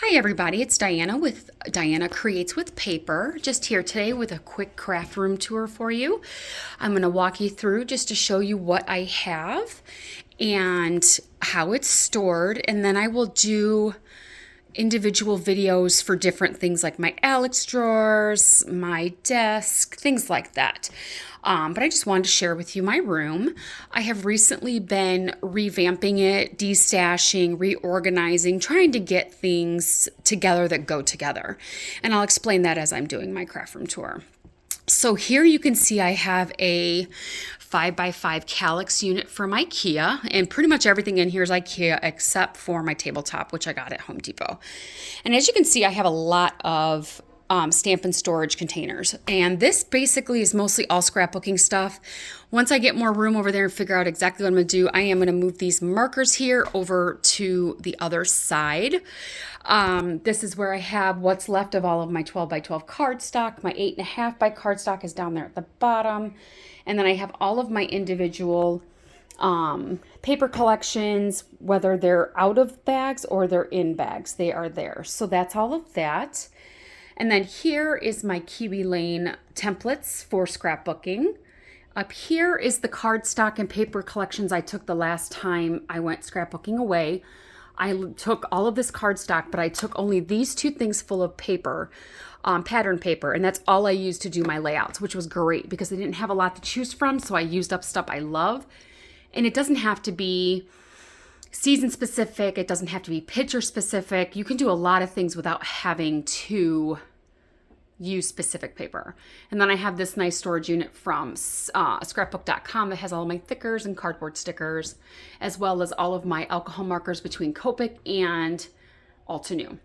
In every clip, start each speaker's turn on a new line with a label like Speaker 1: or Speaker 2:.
Speaker 1: Hi everybody, it's Diana with Diana Creates with Paper. Just here today with a quick craft room tour for you. I'm going to walk you through just to show you what I have and how it's stored, and then I will do individual videos for different things like my Alex drawers, my desk, things like that. But I just wanted to share with you my room. I have recently been revamping it, destashing, reorganizing, trying to get things together that go together. And I'll explain that as I'm doing my craft room tour. So here you can see I have a 5x5 calyx unit from IKEA, and pretty much everything in here is IKEA except for my tabletop, which I got at Home Depot. And as you can see, I have a lot of stamp and storage containers, and this basically is mostly all scrapbooking stuff. Once I get more room over there and figure out exactly what I'm going to do, I am going to move these markers here over to the other side. This is where I have what's left of all of my 12x12 cardstock. My 8.5 by cardstock is down there at the bottom. And then I have all of my individual paper collections, whether they're out of bags or they're in bags, they are there. So that's all of that. And then here is my Kiwi Lane templates for scrapbooking. Up here is the cardstock and paper collections I took the last time I went scrapbooking away. I took all of this cardstock, but I took only these two things full of paper, pattern paper, and that's all I used to do my layouts, which was great because I didn't have a lot to choose from, so I used up stuff I love. And it doesn't have to be season specific, it doesn't have to be picture specific. You can do a lot of things without having to use specific paper. And then I have this nice storage unit from scrapbook.com that has all of my thickers and cardboard stickers, as well as all of my alcohol markers between Copic and Altenew.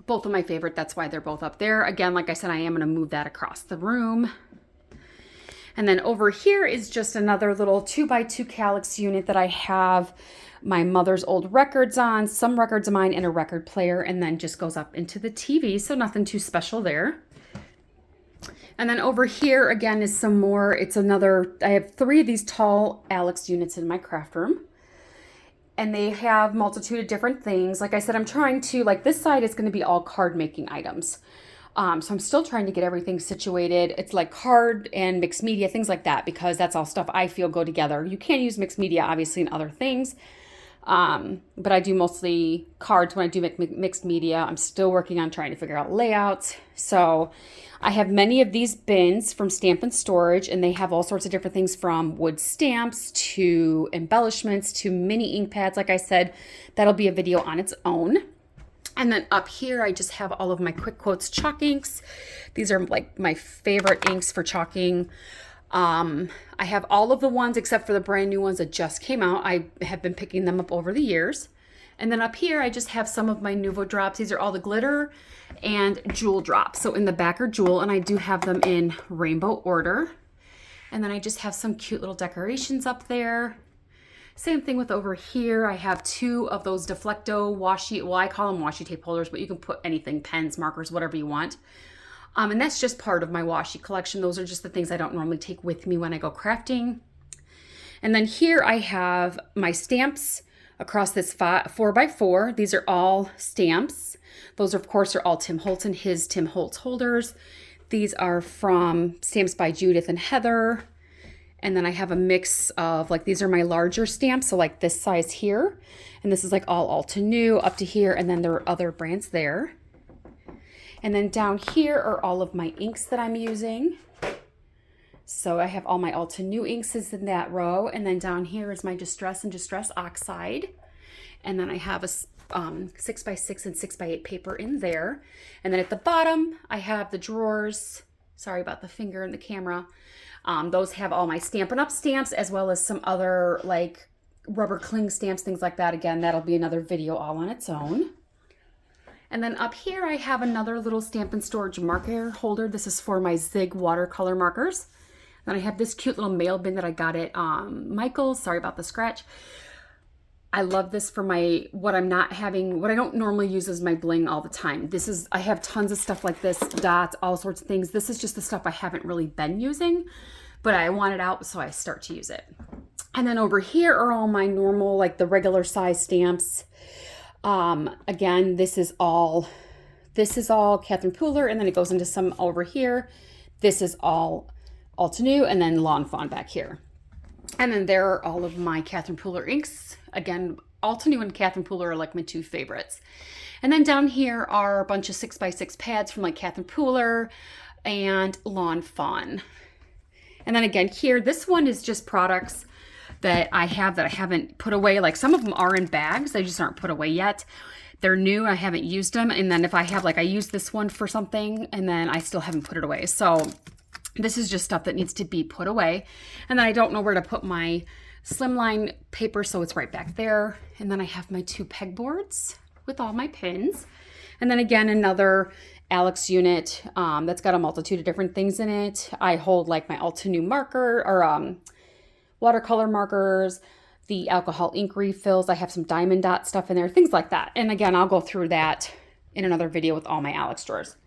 Speaker 1: Both of my favorite, that's why they're both up there. Again, like I said, I am going to move that across the room. And then over here is just another little 2x2 calyx unit that I have my mother's old records on, some records of mine, and a record player, and then just goes up into the TV, so nothing too special there. And then over here again is some more, I have 3 of these tall Alex units in my craft room. And they have multitude of different things. Like I said, I'm trying to, like this side is going to be all card making items. So I'm still trying to get everything situated. It's like card and mixed media, things like that, because that's all stuff I feel go together. You can use mixed media, obviously, in other things. But I do mostly cards when I do mixed media. I'm still working on trying to figure out layouts. So I have many of these bins from Stamp and Storage, and they have all sorts of different things from wood stamps to embellishments to mini ink pads. Like I said, that'll be a video on its own. And then up here, I just have all of my Quick Quotes chalk inks. These are like my favorite inks for chalking. I have all of the ones except for the brand new ones that just came out. I have been picking them up over the years. And then up here, I just have some of my Nuvo drops. These are all the glitter and jewel drops. So in the back are jewel, and I do have them in rainbow order. And then I just have some cute little decorations up there. Same thing with over here. I have 2 of those Deflecto washi, well, I call them washi tape holders, but you can put anything, pens, markers, whatever you want. And that's just part of my washi collection. Those are just the things I don't normally take with me when I go crafting. And then here I have my stamps across this 4x4. These are all stamps. Those, of course, are all Tim Holtz and his Tim Holtz holders. These are from Stamps by Judith and Heather. And then I have a mix of, like, these are my larger stamps, so like this size here. And this is like all Altenew up to here, and then there are other brands there. And then down here are all of my inks that I'm using. So I have all my Altenew inks is in that row. And then down here is my Distress and Distress Oxide. And then I have a 6x6 and 6x8 paper in there. And then at the bottom, I have the drawers. Sorry about the finger in the camera. Those have all my Stampin' Up! Stamps, as well as some other like rubber cling stamps, things like that. Again, that'll be another video all on its own. And then up here, I have another little Stamp and Storage marker holder. This is for my Zig watercolor markers. Then I have this cute little mail bin that I got at Michael's. Sorry about the scratch. I love this for my, what I don't normally use as my bling all the time. I have tons of stuff like this, dots, all sorts of things. This is just the stuff I haven't really been using, but I want it out, so I start to use it. And then over here are all my normal, like the regular size stamps. Again, this is all Catherine Pooler, and then it goes into some over here. This is all Alta New, and then Lawn Fawn back here. And then there are all of my Catherine Pooler inks. Again, Alta New and Catherine Pooler are like my two favorites. And then down here are a bunch of 6x6 pads from like Catherine Pooler and Lawn Fawn. And then again here, this one is just products that I haven't put away. Like some of them are in bags, they just aren't put away yet. They're new, I haven't used them. And then if I have, like I used this one for something and then I still haven't put it away. So this is just stuff that needs to be put away. And then I don't know where to put my slimline paper, so it's right back there. And then I have my two pegboards with all my pins. And then again, another Alex unit that's got a multitude of different things in it. I hold like my Alta New marker or watercolor markers, the alcohol ink refills. I have some diamond dot stuff in there, things like that. And again, I'll go through that in another video with all my Alex drawers.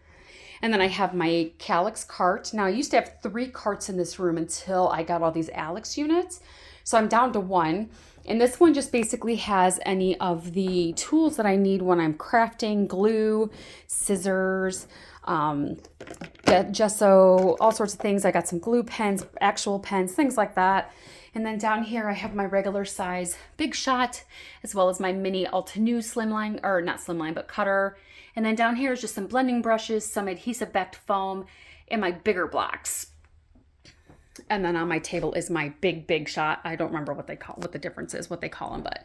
Speaker 1: And then I have my Calyx cart. Now I used to have 3 carts in this room until I got all these Alex units. So I'm down to 1. And this one just basically has any of the tools that I need when I'm crafting: glue, scissors, gesso, all sorts of things. I got some glue pens, actual pens, things like that. And then down here I have my regular size Big Shot, as well as my mini Alta New slimline, or not slimline, but cutter. And then down here is just some blending brushes, some adhesive backed foam, and my bigger blocks. And then on my table is my Big Shot. I don't remember what the difference is, what they call them, but.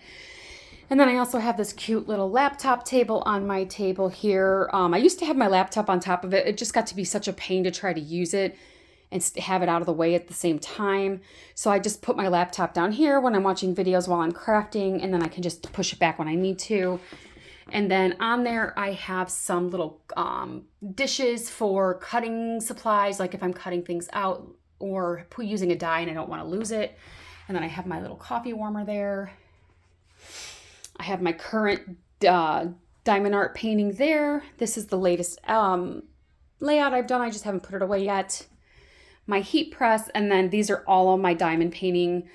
Speaker 1: And then I also have this cute little laptop table on my table here. I used to have my laptop on top of it. It just got to be such a pain to try to use it and have it out of the way at the same time. So I just put my laptop down here when I'm watching videos while I'm crafting, and then I can just push it back when I need to. And then on there, I have some little dishes for cutting supplies, like if I'm cutting things out or using a die and I don't want to lose it. And then I have my little coffee warmer there. I have my current diamond art painting there. This is the latest layout I've done. I just haven't put it away yet. My heat press, and then these are all of my diamond painting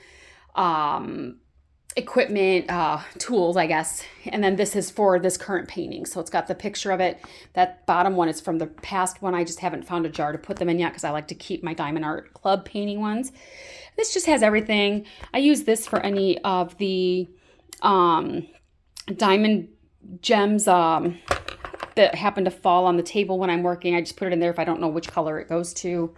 Speaker 1: equipment, tools, I guess. And then this is for this current painting. So it's got the picture of it. That bottom one is from the past one. I just haven't found a jar to put them in yet because I like to keep my Diamond Art Club painting ones. This just has everything. I use this for any of the diamond gems that happen to fall on the table when I'm working. I just put it in there if I don't know which color it goes to.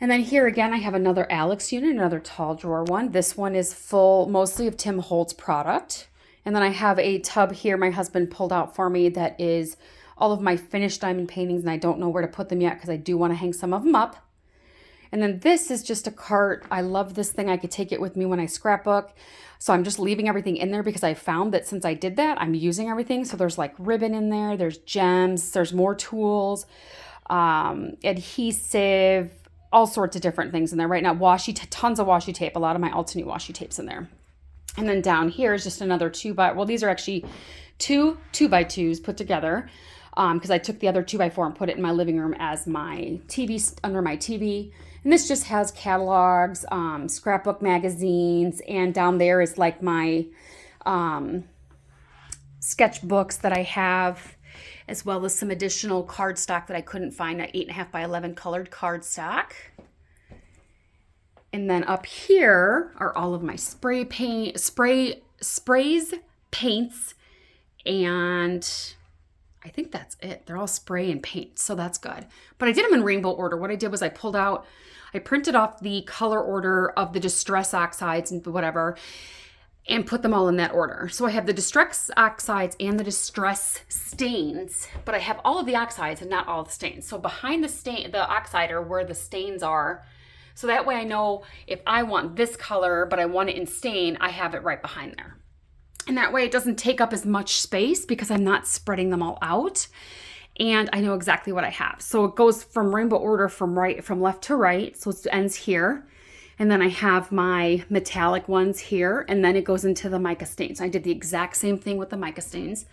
Speaker 1: And then here again, I have another Alex unit, another tall drawer one. This one is full mostly of Tim Holtz product. And then I have a tub here my husband pulled out for me that is all of my finished diamond paintings, and I don't know where to put them yet because I do want to hang some of them up. And then this is just a cart. I love this thing. I could take it with me when I scrapbook. So I'm just leaving everything in there because I found that since I did that, I'm using everything. So there's like ribbon in there, there's gems, there's more tools, adhesive, all sorts of different things in there right now. Tons of washi tape, a lot of my Alta New washi tapes in there. And then down here is just another these are actually 2 2x2s put together because I took the other 2x4 and put it in my living room as my TV, under my TV. And this just has catalogs, scrapbook magazines, and down there is like my sketchbooks that I have, as well as some additional cardstock that I couldn't find, at 8.5 by 11 colored cardstock. And then up here are all of my sprays, paints, and I think that's it. They're all spray and paint, so that's good. But I did them in rainbow order. What I did was I printed off the color order of the distress oxides and whatever, and put them all in that order. So I have the distress oxides and the distress stains, but I have all of the oxides and not all the stains. So behind the oxide are where the stains are. So that way I know if I want this color, but I want it in stain, I have it right behind there. And that way it doesn't take up as much space because I'm not spreading them all out. And I know exactly what I have. So it goes from rainbow order from left to right. So it ends here. And then I have my metallic ones here, and then it goes into the mica stains. I did the exact same thing with the mica stains,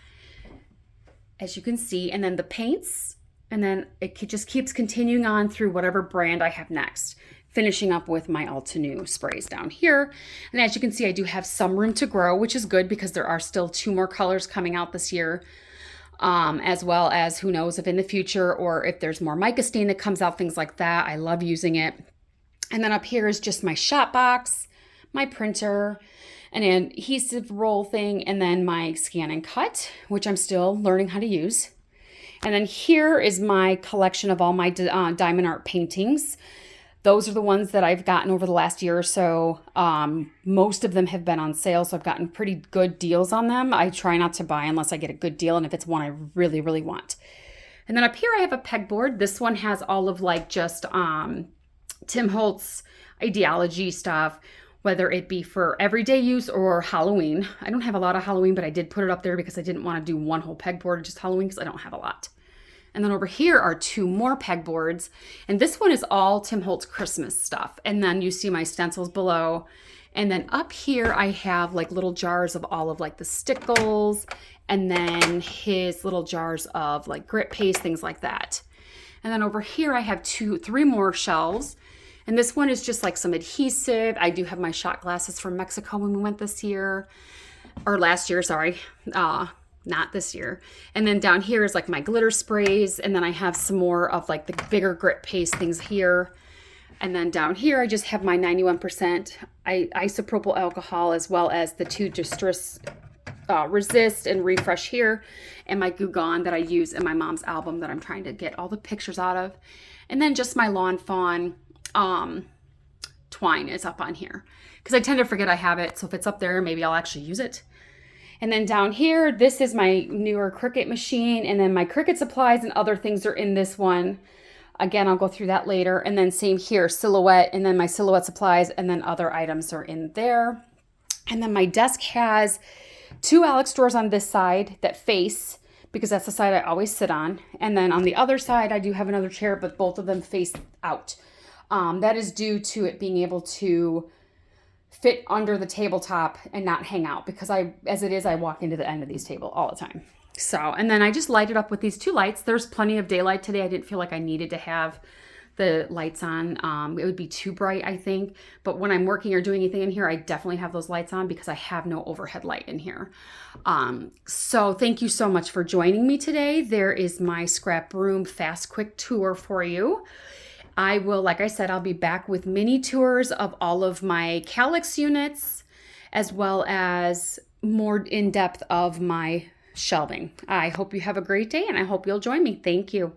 Speaker 1: as you can see, and then the paints, and then it just keeps continuing on through whatever brand I have next. finishing up with my Altenew sprays down here. And as you can see, I do have some room to grow, which is good because there are still 2 more colors coming out this year. As well as who knows if in the future or if there's more mica stain that comes out, things like that. I love using it. And then up here is just my shot box, my printer, an adhesive roll thing, and then my scan and cut, which I'm still learning how to use. And then here is my collection of all my diamond art paintings. Those are the ones that I've gotten over the last year or so. Most of them have been on sale, so I've gotten pretty good deals on them. I try not to buy unless I get a good deal and if it's one I really, really want. And then up here I have a pegboard. This one has all of like just Tim Holtz ideology stuff, whether it be for everyday use or Halloween. I don't have a lot of Halloween, but I did put it up there because I didn't want to do one whole pegboard just Halloween because I don't have a lot. And then over here are 2 more pegboards. And this one is all Tim Holtz Christmas stuff. And then you see my stencils below. And then up here I have like little jars of all of like the stickles. And then his little jars of like grit paste, things like that. And then over here I have 3 more shelves. And this one is just like some adhesive. I do have my shot glasses from Mexico when we went this year. Or last year, sorry. Not this year. And then down here is like my glitter sprays. And then I have some more of like the bigger grit paste things here. And then down here, I just have my 91% isopropyl alcohol, as well as the 2 Distress Resist and Refresh here. And my Goo Gone that I use in my mom's album that I'm trying to get all the pictures out of. And then just my Lawn Fawn twine is up on here. Because I tend to forget I have it. So if it's up there, maybe I'll actually use it. And then down here, this is my newer Cricut machine. And then my Cricut supplies and other things are in this one. Again, I'll go through that later. And then same here, Silhouette, and then my Silhouette supplies, and then other items are in there. And then my desk has 2 Alex drawers on this side that face, because that's the side I always sit on. And then on the other side, I do have another chair, but both of them face out. That is due to it being able to fit under the tabletop and not hang out, because as it is, I walk into the end of these table all the time. So, and then I just light it up with these 2 lights. There's plenty of daylight today. I didn't feel like I needed to have the lights on. It would be too bright, I think. But when I'm working or doing anything in here, I definitely have those lights on because I have no overhead light in here. So thank you so much for joining me today. There is my scrap room fast quick tour for you. I will, like I said, I'll be back with mini tours of all of my Calyx units, as well as more in depth of my shelving. I hope you have a great day, and I hope you'll join me. Thank you.